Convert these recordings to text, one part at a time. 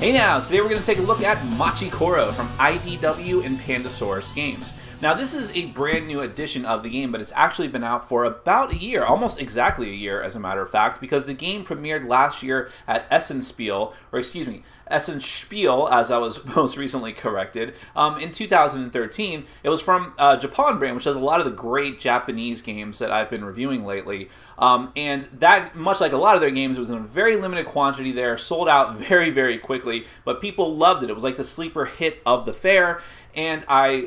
Hey now, today we're going to take a look at Machi Koro from IDW and Pandasaurus Games. Now this is a brand new edition of the game, but it's actually been out for about a year, almost exactly a year as a matter of fact, because the game premiered last year at Essenspiel, as I was most recently corrected, in 2013. It was from Japan brand, which does a lot of the great Japanese games that I've been reviewing lately. And that, much like a lot of their games, it was in a very limited quantity there, sold out very, very quickly, but people loved it. It was like the sleeper hit of the fair, and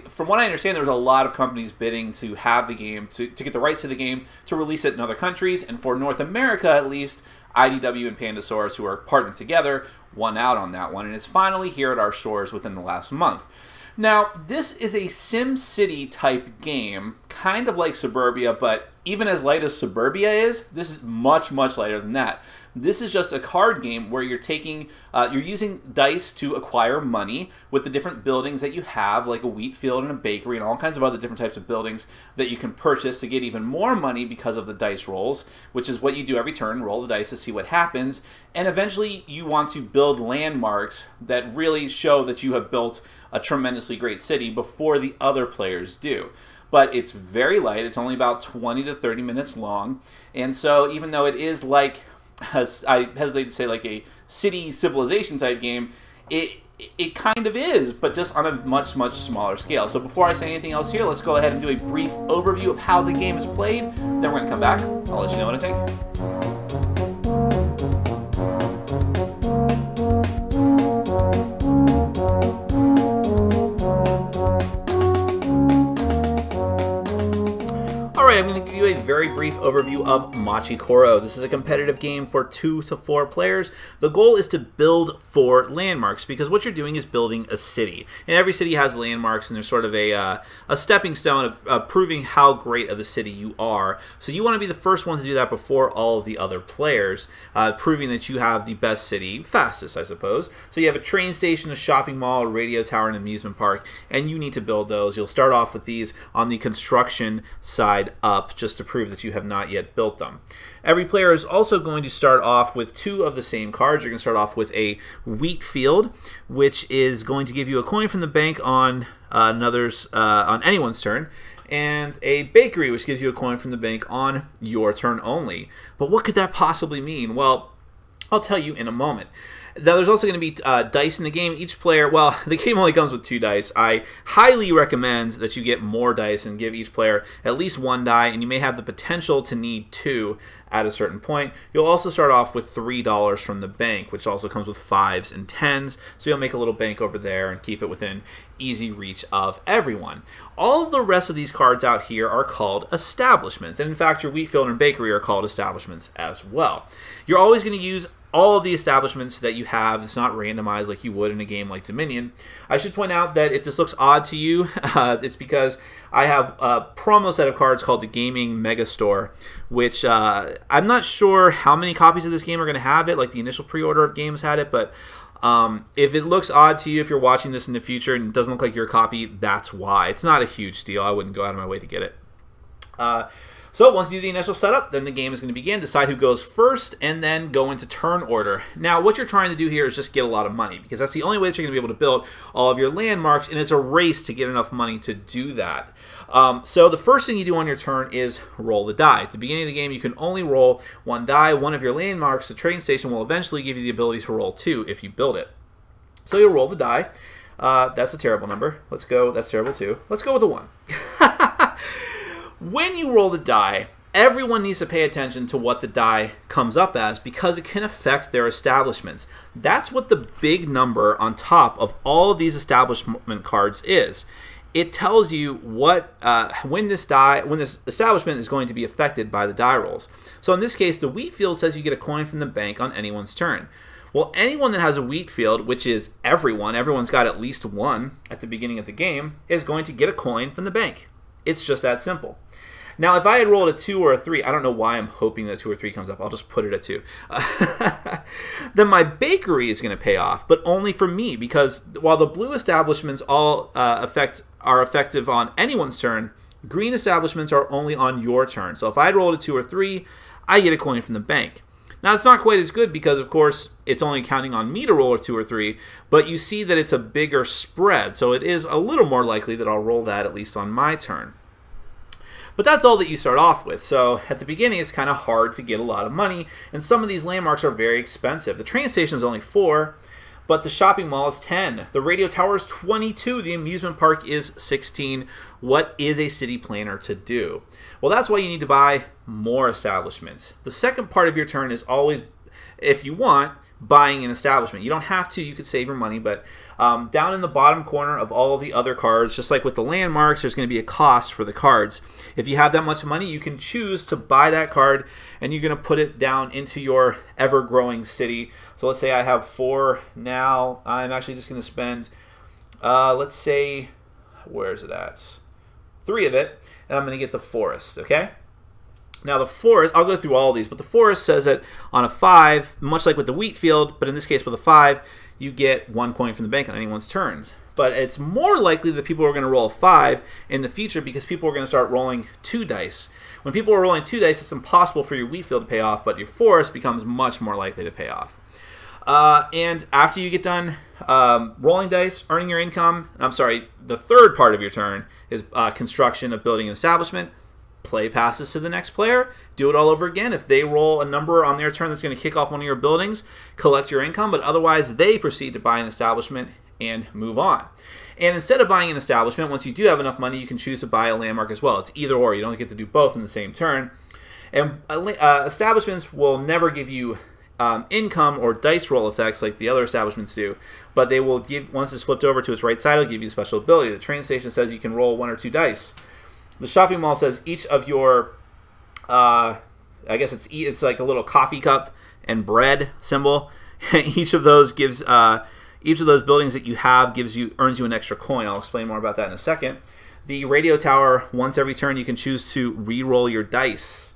from what I understand, there was a lot of companies bidding to have the game, to get the rights to the game, to release it in other countries, and for North America at least, IDW and Pandasaurus, who are partnered together, won out on that one, and is finally here at our shores within the last month. Now, this is a SimCity type game, kind of like Suburbia, but even as light as Suburbia is, this is much, much lighter than that. This is just a card game where you're using dice to acquire money with the different buildings that you have, like a wheat field and a bakery and all kinds of other different types of buildings that you can purchase to get even more money because of the dice rolls, which is what you do every turn, roll the dice to see what happens, and eventually you want to build landmarks that really show that you have built a tremendously great city before the other players do. But it's very light. It's only about 20 to 30 minutes long, and so even though it is like, as I hesitate to say, like a city civilization type game, it kind of is, but just on a much, much smaller scale. So before I say anything else here, let's go ahead and do a brief overview of how the game is played. Then we're going to come back. I'll let you know what I think. Alright, I'm going to give you a very brief overview of Machi Koro. This is a competitive game for 2 to 4 players. The goal is to build 4 landmarks, because what you're doing is building a city. And every city has landmarks, and there's sort of a stepping stone of proving how great of a city you are. So you want to be the first one to do that before all of the other players, proving that you have the best city fastest, I suppose. So you have a train station, a shopping mall, a radio tower, and an amusement park, and you need to build those. You'll start off with these on the construction side up, just to prove that you have not yet built them. Every player is also going to start off with 2 of the same cards. You're going to start off with a wheat field, which is going to give you a coin from the bank on on anyone's turn, and a bakery, which gives you a coin from the bank on your turn only. But what could that possibly mean? Well, I'll tell you in a moment. Now, there's also going to be dice in the game. Each player, well, the game only comes with 2 dice. I highly recommend that you get more dice and give each player at least 1 die, and you may have the potential to need 2 at a certain point. You'll also start off with $3 from the bank, which also comes with 5s and 10s, so you'll make a little bank over there and keep it within easy reach of everyone. All of the rest of these cards out here are called establishments, and in fact, your wheat field and bakery are called establishments as well. You're always going to use all of the establishments that you have. It's not randomized like you would in a game like Dominion. I should point out that if this looks odd to you, it's because I have a promo set of cards called the Gaming Megastore, which I'm not sure how many copies of this game are going to have it, like the initial pre-order of games had it, but if it looks odd to you, if you're watching this in the future and it doesn't look like your copy, that's why. It's not a huge deal. I wouldn't go out of my way to get it. So once you do the initial setup, then the game is going to begin. Decide who goes first, and then go into turn order. Now, what you're trying to do here is just get a lot of money, because that's the only way that you're going to be able to build all of your landmarks, and it's a race to get enough money to do that. So the first thing you do on your turn is roll the die. At the beginning of the game, you can only roll 1 die. One of your landmarks, the train station, will eventually give you the ability to roll 2 if you build it. So you'll roll the die. That's a terrible number. Let's go. That's terrible too. Let's go with a 1. When you roll the die, everyone needs to pay attention to what the die comes up as, because it can affect their establishments. That's what the big number on top of all of these establishment cards is. It tells you what when this establishment is going to be affected by the die rolls. So in this case, the wheat field says you get a coin from the bank on anyone's turn. Well, anyone that has a wheat field, which is everyone's got at least 1 at the beginning of the game, is going to get a coin from the bank. It's just that simple. Now, if I had rolled a 2 or a 3, I don't know why I'm hoping that 2 or 3 comes up. I'll just put it at 2. Then my bakery is going to pay off, but only for me, because while the blue establishments all are effective on anyone's turn, green establishments are only on your turn. So if I had rolled a 2 or 3, I get a coin from the bank. Now, it's not quite as good because, of course, it's only counting on me to roll a 2 or 3, but you see that it's a bigger spread, so it is a little more likely that I'll roll that at least on my turn. But that's all that you start off with, so at the beginning it's kind of hard to get a lot of money, and some of these landmarks are very expensive. The train station is only 4, but the shopping mall is 10. The radio tower is 22. The amusement park is 16. What is a city planner to do? Well, that's why you need to buy more establishments. The second part of your turn is always, if you want, buying an establishment. You don't have to. You could save your money, but down in the bottom corner of all of the other cards, just like with the landmarks, there's going to be a cost for the cards. If you have that much money, you can choose to buy that card, and you're going to put it down into your ever-growing city. So let's say I have 4 now. I'm actually just going to spend, let's say, where is it at? 3 of it, and I'm going to get the forest, okay? Now the forest, I'll go through all of these, but the forest says that on a 5, much like with the wheat field, but in this case with a 5, you get 1 coin from the bank on anyone's turns. But it's more likely that people are going to roll a 5 in the future because people are going to start rolling 2 dice. When people are rolling 2 dice, it's impossible for your wheat field to pay off, but your forest becomes much more likely to pay off. And after you get done rolling dice, earning your income, the third part of your turn is construction of building an establishment. Play passes to the next player, do it all over again. If they roll a number on their turn that's going to kick off one of your buildings, collect your income, but otherwise they proceed to buy an establishment and move on. And instead of buying an establishment, once you do have enough money, you can choose to buy a landmark as well. It's either or. You don't get to do both in the same turn. And establishments will never give you income or dice roll effects like the other establishments do, but they will give, once it's flipped over to its right side, it'll give you a special ability. The train station says you can roll 1 or 2 dice. The shopping mall says each of your, I guess it's like a little coffee cup and bread symbol. Each of those gives, each of those buildings that you have earns you an extra coin. I'll explain more about that in a second. The radio tower, once every turn, you can choose to re-roll your dice.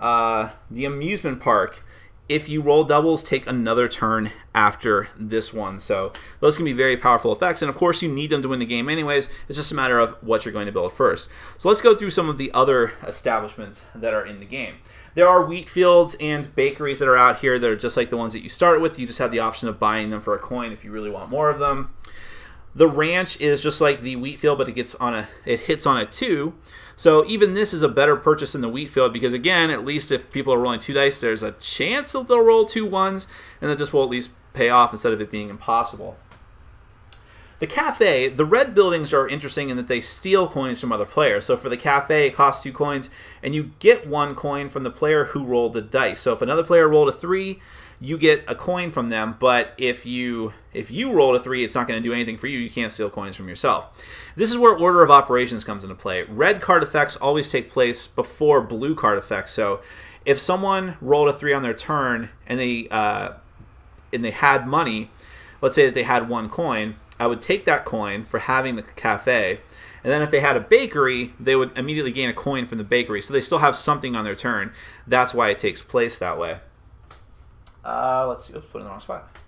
The amusement park, if you roll doubles, take another turn after this one. So those can be very powerful effects, and of course you need them to win the game anyways. It's just a matter of what you're going to build first. So let's go through some of the other establishments that are in the game. There are wheat fields and bakeries that are out here that are just like the ones that you start with. You just have the option of buying them for a coin if you really want more of them. The ranch is just like the wheat field, but it hits on a 2. So even this is a better purchase than the wheat field because, again, at least if people are rolling 2 dice, there's a chance that they'll roll 2 1s and that this will at least pay off instead of it being impossible. The cafe, the red buildings are interesting in that they steal coins from other players. So for the cafe, it costs 2 coins, and you get 1 coin from the player who rolled the dice. So if another player rolled a 3, you get a coin from them, but if you rolled a 3, it's not going to do anything for you. You can't steal coins from yourself. This is where order of operations comes into play. Red card effects always take place before blue card effects. So if someone rolled a 3 on their turn and they had money, let's say that they had 1 coin, I would take that coin for having the cafe, and then if they had a bakery, they would immediately gain a coin from the bakery. So they still have something on their turn. That's why it takes place that way. Let's see. Oops, put it in the wrong spot.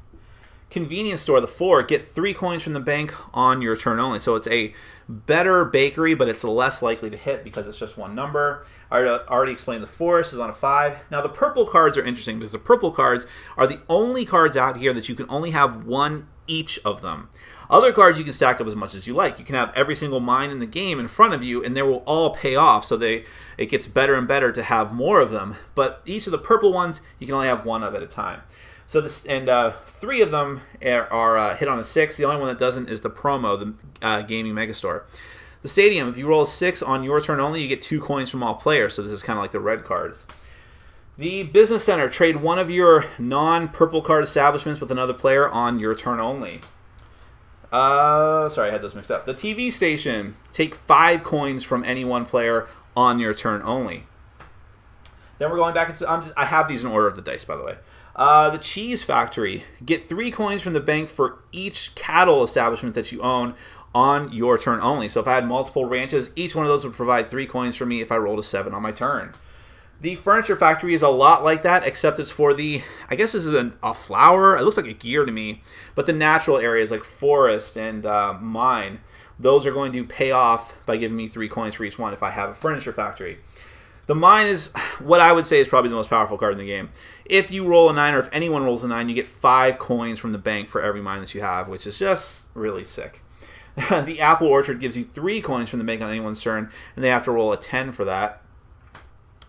Convenience store, the 4, get 3 coins from the bank on your turn only. So it's a better bakery, but it's less likely to hit because it's just 1 number. I already explained the forest is on a 5. Now the purple cards are interesting because the purple cards are the only cards out here that you can only have 1 each of them. Other cards you can stack up as much as you like. You can have every single mine in the game in front of you, and they will all pay off. So it gets better and better to have more of them. But each of the purple ones, you can only have 1 of at a time. So 3 of them are hit on a 6. The only one that doesn't is the promo, the gaming megastore. The stadium, if you roll a 6 on your turn only, you get 2 coins from all players. So this is kind of like the red cards. The business center, trade 1 of your non-purple card establishments with another player on your turn only. Sorry, I had those mixed up. The TV station, take 5 coins from any 1 player on your turn only. Then we're going back into, I have these in order of the dice, by the way. The cheese factory, get 3 coins from the bank for each cattle establishment that you own on your turn only. So if I had multiple ranches, each one of those would provide 3 coins for me if I rolled a 7 on my turn. The furniture factory is a lot like that, except it's for the, I guess this is a flower. It looks like a gear to me. But the natural areas like forest and mine, those are going to pay off by giving me 3 coins for each one if I have a furniture factory. The mine is what I would say is probably the most powerful card in the game. If you roll a 9, or if anyone rolls a 9, you get 5 coins from the bank for every mine that you have, which is just really sick. The Apple Orchard gives you 3 coins from the bank on anyone's turn, and they have to roll a 10 for that.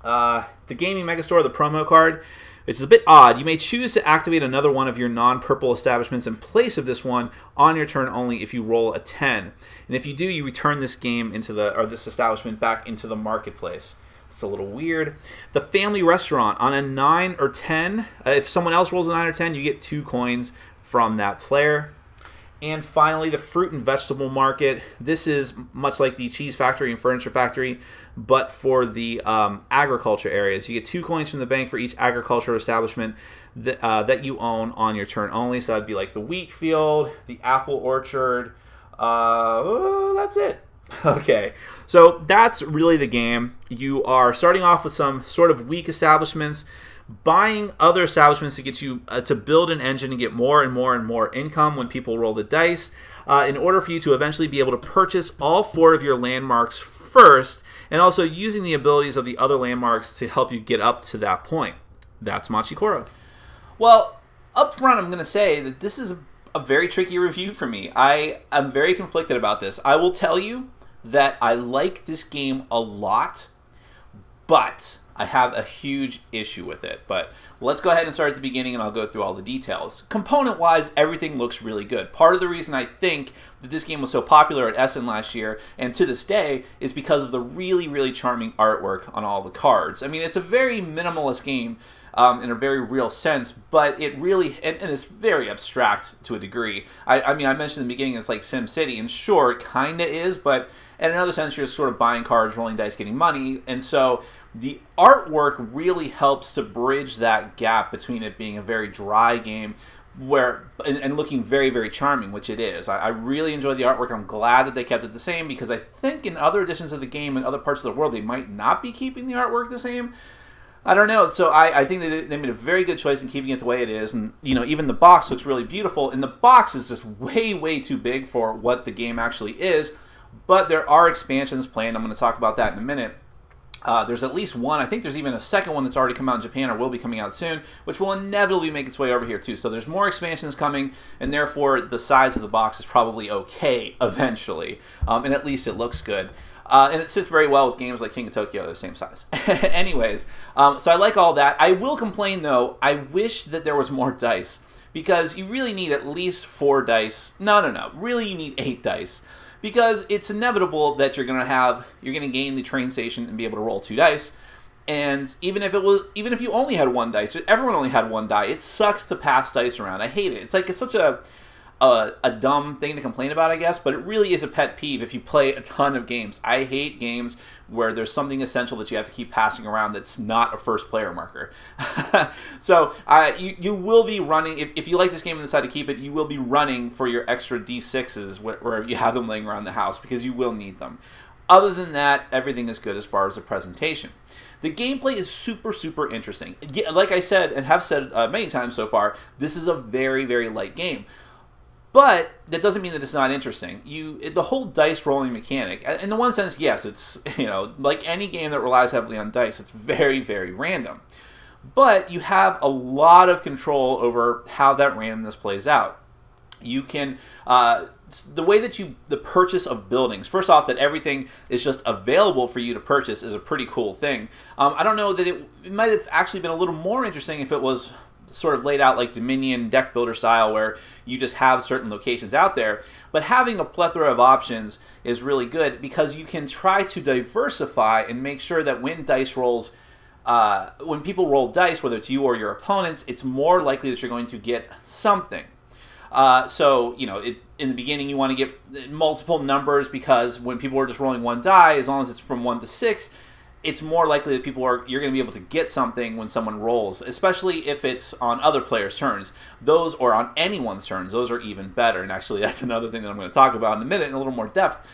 The Gaming Megastore, the promo card, which is a bit odd. You may choose to activate another one of your non-purple establishments in place of this one on your turn only if you roll a 10. And if you do, you return this game into this establishment back into the marketplace. It's a little weird. The Family Restaurant, on a 9 or 10, if someone else rolls a 9 or 10, you get 2 coins from that player. And finally, the Fruit and Vegetable Market. This is much like the Cheese Factory and Furniture Factory, but for the agriculture areas. You get 2 coins from the bank for each agricultural establishment that you own on your turn only. So that'd be like the wheat field, the apple orchard. That's it. Okay, so that's really the game. You are starting off with some sort of weak establishments, buying other establishments to get you to build an engine and get more and more and more income when people roll the dice, in order for you to eventually be able to purchase all 4 of your landmarks first, and also using the abilities of the other landmarks to help you get up to that point. That's Machi Coro. Well, up front, I'm going to say that this is a very tricky review for me. I am very conflicted about this. I will tell you that I like this game a lot, but I have a huge issue with it. But let's go ahead and start at the beginning, and I'll go through all the details. Component-wise, everything looks really good. Part of the reason I think that this game was so popular at Essen last year, and to this day, is because of the really, really charming artwork on all the cards. I mean, it's a very minimalist game in a very real sense, but it really, and it's very abstract to a degree. I mean, I mentioned in the beginning it's like SimCity, and sure, it kind of is, but in another sense, you're just sort of buying cards, rolling dice, getting money, and so the artwork really helps to bridge that gap between it being a very dry game and looking very, very charming, which it is. I really enjoy the artwork. I'm glad that they kept it the same, because I think in other editions of the game in other parts of the world, they might not be keeping the artwork the same. I don't know. So I think they made a very good choice in keeping it the way it is. And, you know, even the box looks really beautiful. And the box is just way, way too big for what the game actually is. But there are expansions planned. I'm going to talk about that in a minute. There's at least one. I think there's even a second one that's already come out in Japan or will be coming out soon, which will inevitably make its way over here too. So there's more expansions coming, and therefore the size of the box is probably okay eventually. And at least it looks good. And it sits very well with games like King of Tokyo, they're the same size. Anyways, so I like all that. I will complain, though, I wish that there was more dice, because you really need at least 4 dice. No. Really, you need 8 dice. Because it's inevitable that you're gonna gain the train station and be able to roll 2 dice. And even if you only had 1 dice, everyone only had 1 die, it sucks to pass dice around. I hate it. It's such a dumb thing to complain about, I guess, but it really is a pet peeve if you play a ton of games. I hate games where there's something essential that you have to keep passing around that's not a first player marker. So you will be running, if you like this game and decide to keep it, you will be running for your extra D6s wherever you have them laying around the house, because you will need them. Other than that, everything is good as far as the presentation. The gameplay is super, super interesting. Like I said, and have said many times so far, this is a very, very light game. But that doesn't mean that it's not interesting. The whole dice rolling mechanic, in the one sense, yes, it's, you know, like any game that relies heavily on dice, it's very, very random. But you have a lot of control over how that randomness plays out. You can, the way that the purchase of buildings, first off, that everything is just available for you to purchase is a pretty cool thing. I don't know that it might have actually been a little more interesting if it was sort of laid out like Dominion deck builder style, where you just have certain locations out there. But having a plethora of options is really good, because you can try to diversify and make sure that when dice rolls, when people roll dice, whether it's you or your opponents, it's more likely that you're going to get something. So, you know, in the beginning you want to get multiple numbers, because when people are just rolling 1 die, as long as it's from 1 to 6, it's more likely that you're going to be able to get something when someone rolls, especially if it's on other players' turns. Those, or on anyone's turns, those are even better. And actually, that's another thing that I'm going to talk about in a minute in a little more depth.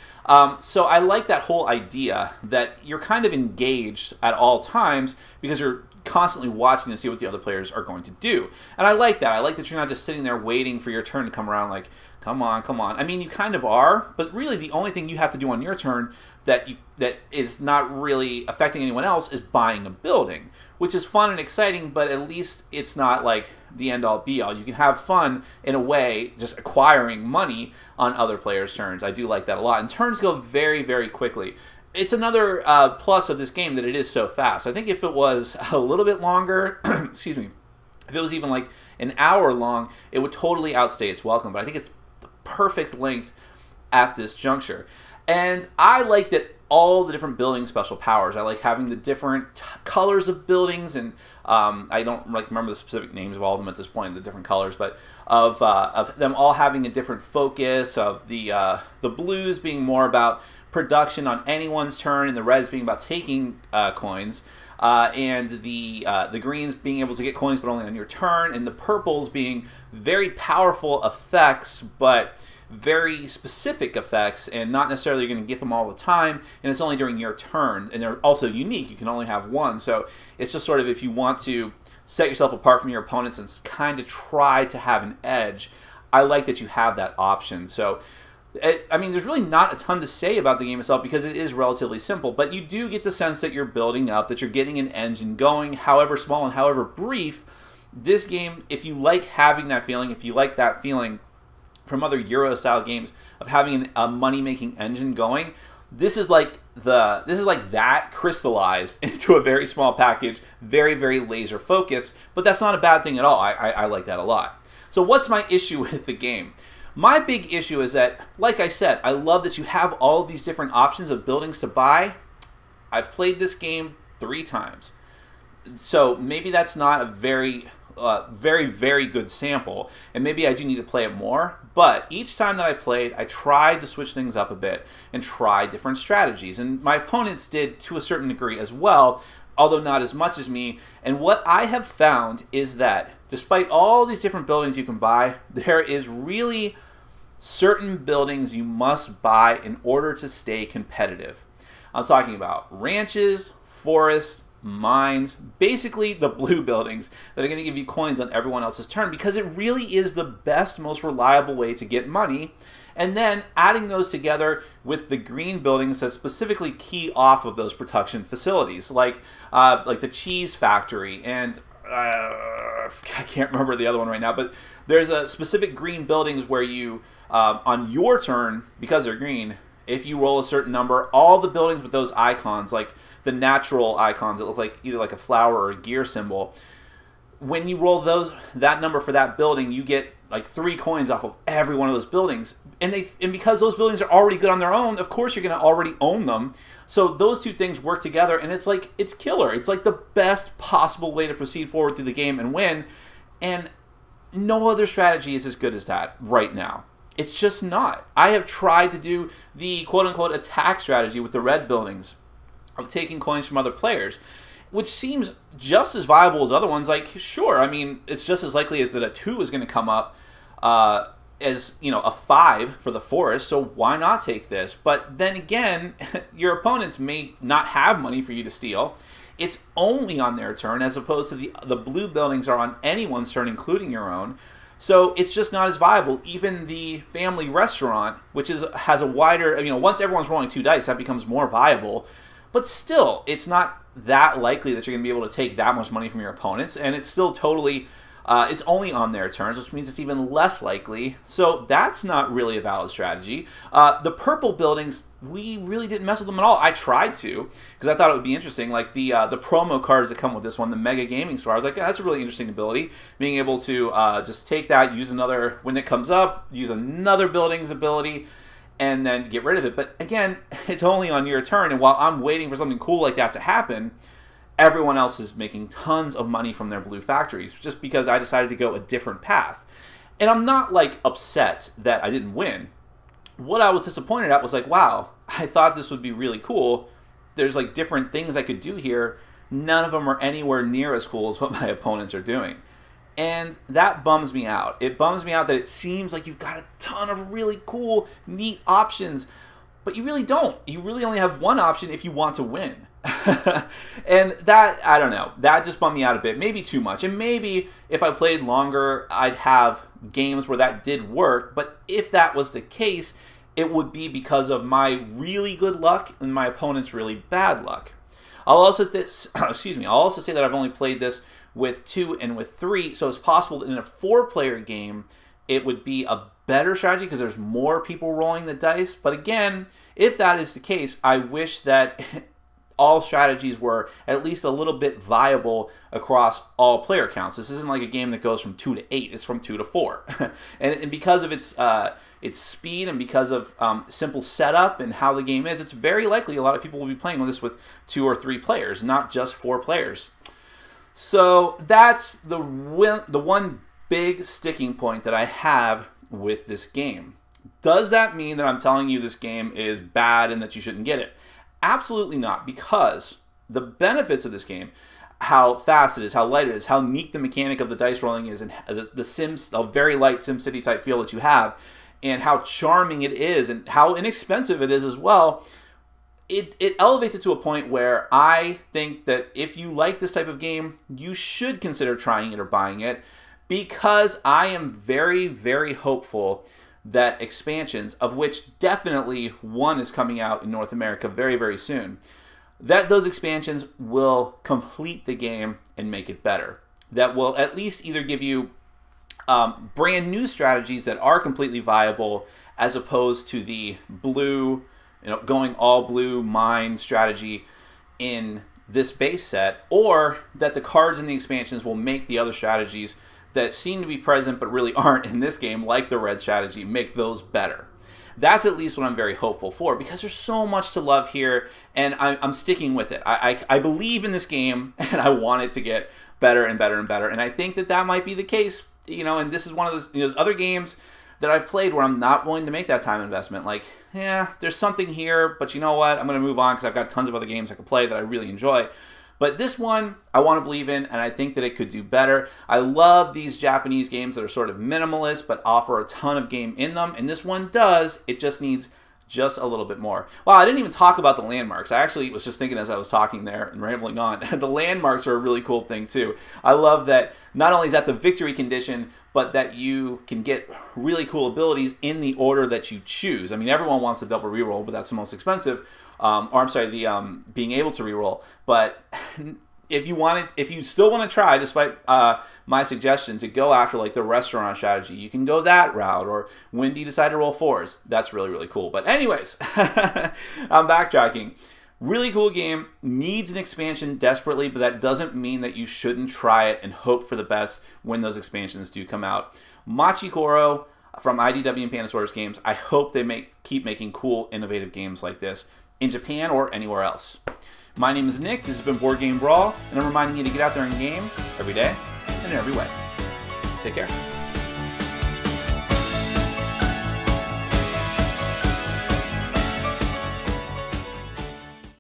So I like that whole idea that you're kind of engaged at all times, because you're constantly watching to see what the other players are going to do. And I like that. I like that you're not just sitting there waiting for your turn to come around like, come on, come on. I mean, you kind of are, but really the only thing you have to do on your turn that is not really affecting anyone else is buying a building, which is fun and exciting, but at least it's not like the end-all be-all. You can have fun in a way just acquiring money on other players' turns. I do like that a lot. And turns go very, very quickly. It's another plus of this game that it is so fast. I think if it was a little bit longer, excuse me, if it was even like an hour long, it would totally outstay its welcome. But I think it's the perfect length at this juncture. And I like that all the different building special powers. I like having the different colors of buildings, and I don't like remember the specific names of all of them at this point, the different colors, but of them all having a different focus. Of the blues being more about production on anyone's turn, and the reds being about taking coins, and the greens being able to get coins but only on your turn, and the purples being very powerful effects, but very specific effects, and not necessarily you're going to get them all the time, and it's only during your turn, and they're also unique. You can only have one, so it's just sort of if you want to set yourself apart from your opponents and kind of try to have an edge, I like that you have that option. So I mean, there's really not a ton to say about the game itself because it is relatively simple, but you do get the sense that you're building up, that you're getting an engine going, however small and however brief. This game, if you like having that feeling, if you like that feeling from other Euro-style games of having a money-making engine going, this is like that crystallized into a very small package, very, very laser focused, but that's not a bad thing at all. I like that a lot. So what's my issue with the game? My big issue is that, like I said, I love that you have all of these different options of buildings to buy. I've played this game 3 times. So maybe that's not a very, very good sample, and maybe I do need to play it more. But each time that I played, I tried to switch things up a bit and try different strategies. And my opponents did to a certain degree as well, although not as much as me. And what I have found is that despite all these different buildings you can buy, there is really certain buildings you must buy in order to stay competitive. I'm talking about ranches, forests, mines, basically the blue buildings that are going to give you coins on everyone else's turn, because it really is the best, most reliable way to get money. And then adding those together with the green buildings that specifically key off of those production facilities, like the cheese factory, and I can't remember the other one right now, but there's a specific green buildings where you, on your turn, because they're green, if you roll a certain number, all the buildings with those icons, like the natural icons that look like either like a flower or a gear symbol, when you roll that number for that building, you get like 3 coins off of every one of those buildings. And because those buildings are already good on their own, of course you're going to already own them. So those two things work together, and it's killer. It's like the best possible way to proceed forward through the game and win. And no other strategy is as good as that right now. It's just not. I have tried to do the quote-unquote attack strategy with the red buildings of taking coins from other players, which seems just as viable as other ones. Like, sure, I mean, it's just as likely as that a 2 is going to come up as, you know, a 5 for the forest, so why not take this? But then again, your opponents may not have money for you to steal. It's only on their turn, as opposed to the blue buildings are on anyone's turn, including your own. So it's just not as viable. Even the family restaurant, which has a wider, you know, once everyone's rolling 2 dice, that becomes more viable. But still, it's not that likely that you're going to be able to take that much money from your opponents, and it's still totally, it's only on their turns, which means it's even less likely. So that's not really a valid strategy. The purple buildings, we really didn't mess with them at all. I tried to, because I thought it would be interesting. Like the promo cards that come with this one, the Mega Gaming Store, I was like, yeah, that's a really interesting ability. Being able to just take that, use another, when it comes up, use another building's ability, and then get rid of it. But again, it's only on your turn, and while I'm waiting for something cool like that to happen, everyone else is making tons of money from their blue factories just because I decided to go a different path. And I'm not like upset that I didn't win. What I was disappointed at was like, wow, I thought this would be really cool. There's like different things I could do here. None of them are anywhere near as cool as what my opponents are doing. And that bums me out. It bums me out that it seems like you've got a ton of really cool, neat options, but you really don't. You really only have one option if you want to win. And that, I don't know, that just bummed me out a bit. Maybe too much. And maybe if I played longer, I'd have games where that did work. But if that was the case, it would be because of my really good luck and my opponent's really bad luck. I'll also excuse me. I'll also say that I've only played this with 2 and with 3, so it's possible that in a 4-player game it would be a better strategy because there's more people rolling the dice. But again, if that is the case, I wish that all strategies were at least a little bit viable across all player counts. This isn't like a game that goes from 2 to 8; it's from 2 to 4, and because of its speed and because of simple setup and how the game is, it's very likely a lot of people will be playing with this with 2 or 3 players, not just 4 players. So that's the one big sticking point that I have with this game. Does that mean that I'm telling you this game is bad and that you shouldn't get it? Absolutely not, because the benefits of this game, how fast it is, how light it is, how neat the mechanic of the dice rolling is, and the Sims, a very light SimCity type feel that you have, and how charming it is, and how inexpensive it is as well, it elevates it to a point where I think that if you like this type of game, you should consider trying it or buying it, because I am very, very hopeful that expansions, of which definitely one is coming out in North America very, very soon, that those expansions will complete the game and make it better. That will at least either give you brand new strategies that are completely viable, as opposed to the blue, going all blue mine strategy in this base set, or that the cards in the expansions will make the other strategies that seem to be present but really aren't in this game, like the red strategy, make those better. That's at least what I'm very hopeful for, because there's so much to love here, and I'm sticking with it. I believe in this game, and I want it to get better and better and better, and I think that that might be the case, and this is one of those other games that I've played where I'm not willing to make that time investment. Like, yeah, there's something here, but you know what? I'm going to move on because I've got tons of other games I can play that I really enjoy. But this one, I want to believe in, and I think that it could do better. I love these Japanese games that are sort of minimalist, but offer a ton of game in them, and this one does. It just needs just a little bit more. Wow, I didn't even talk about the landmarks. I actually was just thinking as I was talking there and rambling on. The landmarks are a really cool thing too. I love that not only is that the victory condition, but that you can get really cool abilities in the order that you choose. I mean, everyone wants a double reroll, but that's the most expensive. Or I'm sorry, the being able to reroll. But if you still want to try, despite my suggestion to go after like the restaurant strategy, you can go that route. Or when do you decide to roll 4s? That's really, really cool. But anyways, I'm backtracking. Really cool game, needs an expansion desperately, but that doesn't mean that you shouldn't try it and hope for the best when those expansions do come out. Machi Koro from IDW and Panasonic Games, I hope they keep making cool, innovative games like this in Japan or anywhere else. My name is Nick, this has been Board Game Brawl, and I'm reminding you to get out there and game every day and in every way. Take care.